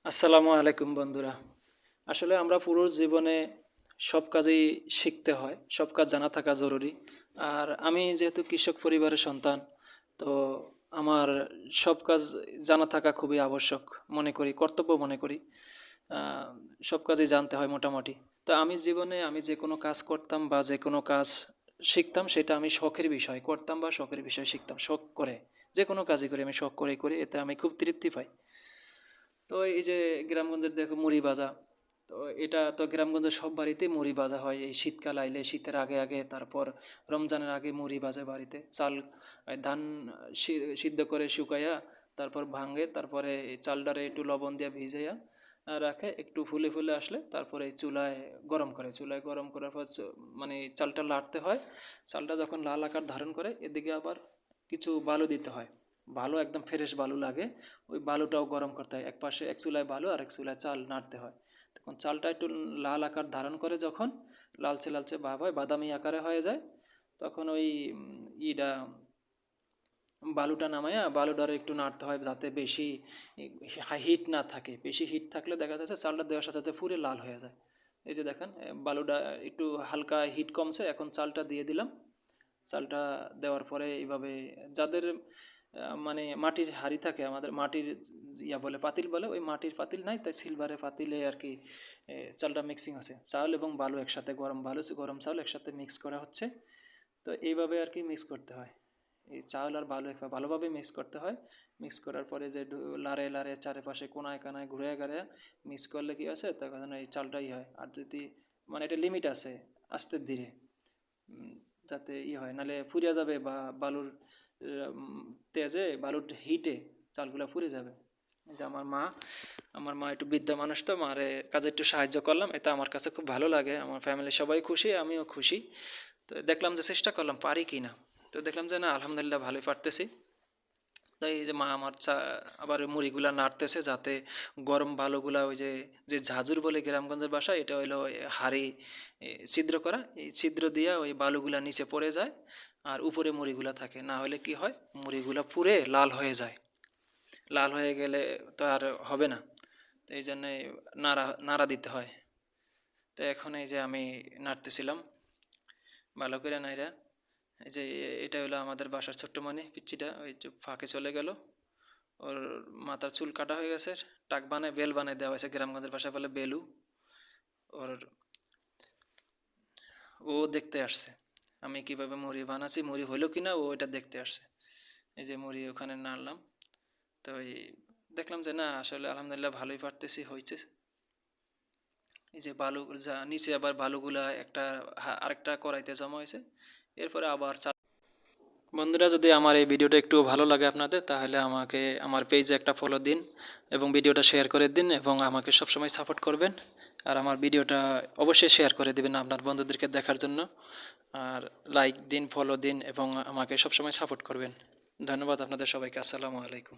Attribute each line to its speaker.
Speaker 1: আসসালামু আলাইকুম বন্ধুরা। আসলে আমরা পুরো জীবনে সব কাজেই শিখতে হয়, সব কাজ জানা থাকা জরুরি। আর আমি যেহেতু কৃষক পরিবারের সন্তান, তো আমার সব কাজ জানা থাকা খুবই আবশ্যক মনে করি, কর্তব্য মনে করি। আহ, সব কাজই জানতে হয় মোটামুটি। তো আমি জীবনে আমি যে কোনো কাজ করতাম বা যে কোনো কাজ শিখতাম, সেটা আমি শখের বিষয় করতাম বা শখের বিষয় শিখতাম, শখ করে যে কোনো কাজই করি আমি শখ করেই করি, এতে আমি খুব তৃপ্তি পাই। তো এই যে গ্রামগঞ্জের দেখো মুড়ি ভাজা, তো এটা তো গ্রামগঞ্জের সব বাড়িতেই মুড়ি ভাজা হয় এই শীতকাল আইলে, শীতের আগে আগে। তারপর রমজানের আগে মুড়ি ভাজে বাড়িতে, চাল ধান সিদ্ধ করে শুকাইয়া তারপর ভাঙে, তারপরে এই চালটারে একটু লবণ দিয়ে ভিজাইয়া রাখে, একটু ফুলে ফুলে আসলে তারপরে এই চুলায় গরম করে, চুলায় গরম করার পর মানে চালটা লাড়তে হয়। চালটা যখন লাল আকার ধারণ করে, এদিকে আবার কিছু বালু দিতে হয়, বালু একদম ফ্রেশ বালু লাগে। ওই বালুটাও গরম করতে হয়, এক পাশে এক চুলায় বালু আর এক চুলায় চাল নাড়তে হয়। তখন চালটা একটু লাল আকার ধারণ করে, যখন লালচে লালচে ভাব হয়, বাদামি আকারে হয়ে যায়, তখন ওই ইটা বালুটা নামাইয়া বালুটারে একটু নাড়তে হয়, যাতে বেশি হিট না থাকে। বেশি হিট থাকলে দেখা যাচ্ছে চালটা দেওয়ার সাথে সাথে পুরে লাল হয়ে যায়। এই যে দেখেন, বালুটা একটু হালকা হিট কমছে, এখন চালটা দিয়ে দিলাম। চালটা দেওয়ার পরে এইভাবে, যাদের মানে মাটির হাঁড়ি থাকে, আমাদের মাটির বলে পাতিল বলে, ওই মাটির পাতিল নাই, তাই সিলভারের পাতিলে আর কি চালটা মিক্সিং আছে, চাল এবং বালু একসাথে, গরম বালু গরম চাল একসাথে মিক্স করা হচ্ছে। তো এইভাবে আর কি মিক্স করতে হয়, এই চাল আর বালু একবার ভালোভাবে মিক্স করতে হয়। মিক্স করার পরে যে লাড়ে লাড়ে চারিপাশে কোনায় কানায় ঘুরে ঘুরে মিক্স করলে কি আছে, তখন এই চালটাই হয়। আর যদি মানে এটা লিমিট আছে, আস্তে ধীরে, যাতে হয়, নাহলে ফুরিয়ে যাবে, বা বালুর তেজে, বালুর হিটে চালগুলো ফুরে যাবে। এই যে আমার মা একটু বৃদ্ধা মানুষ, তো মারে কাজে একটু সাহায্য করলাম, এতে আমার কাছে খুব ভালো লাগে, আমার ফ্যামিলির সবাই খুশি, আমিও খুশি। তো দেখলাম যে চেষ্টা করলাম পারি কি না, তো দেখলাম যে না, আলহামদুলিল্লাহ ভালোই পারতেছি। তাই এই যে মা আমার আবার মুড়িগুলা নাড়তেছে, যাতে গরম বালুগুলা, ওই যে যে ঝাঁঝুর বলে গ্রামগঞ্জের বাসা, এটা হইলো হাড়ি ছিদ্র করা, এই ছিদ্র দিয়া ওই বালুগুলা নিচে পড়ে যায়, আর উপরে মুড়িগুলা থাকে। না হলে কি হয়, মুড়িগুলা পুড়ে লাল হয়ে যায়, লাল হয়ে গেলে তো আর হবে না। তো এই জন্যে নাড়া নাড়া দিতে হয়। তো এখন এই যে আমি নাড়তেছিলাম ভালো করে নাইরা। এই যে এটা হলো আমাদের বাসার ছোট্ট মানি পিচ্চিটা, ওই যে ফাঁকে চলে গেল, ওর মাথার চুল কাটা হয়ে গেছে, টাক বানায় বেল বানায় দেওয়া হয়েছে, গ্রামগঞ্জের ভাষায় বলে বেলু। ওর ও দেখতে আসছে আমি কিভাবে মুড়ি বানাচ্ছি, মুড়ি হইলো কিনা, ও এটা দেখতে আসছে। এই যে মুড়ি ওখানে নাড়লাম, তো এই দেখলাম যে না, আসলে আলহামদুলিল্লাহ ভালোই পারতেছি, হয়েছে। এই যে বালু যা নিচে আবার বালুগুলা একটা আরেকটা কড়াইতে জমা হয়েছে, এরপরে আবার বন্ধুরা, যদি আমার এই ভিডিওটা একটু ভালো লাগে আপনাদের, তাহলে আমাকে আমার পেজে একটা ফলো দিন এবং ভিডিওটা শেয়ার করে দিন, এবং আমাকে সবসময় সাপোর্ট করবেন। আর আমার ভিডিওটা অবশ্যই শেয়ার করে দিবেন আপনার বন্ধুদেরকে দেখার জন্য। আর লাইক দিন, ফলো দিন, এবং আমাকে সবসময় সাপোর্ট করবেন। ধন্যবাদ আপনাদের সবাইকে। আসসালামু আলাইকুম।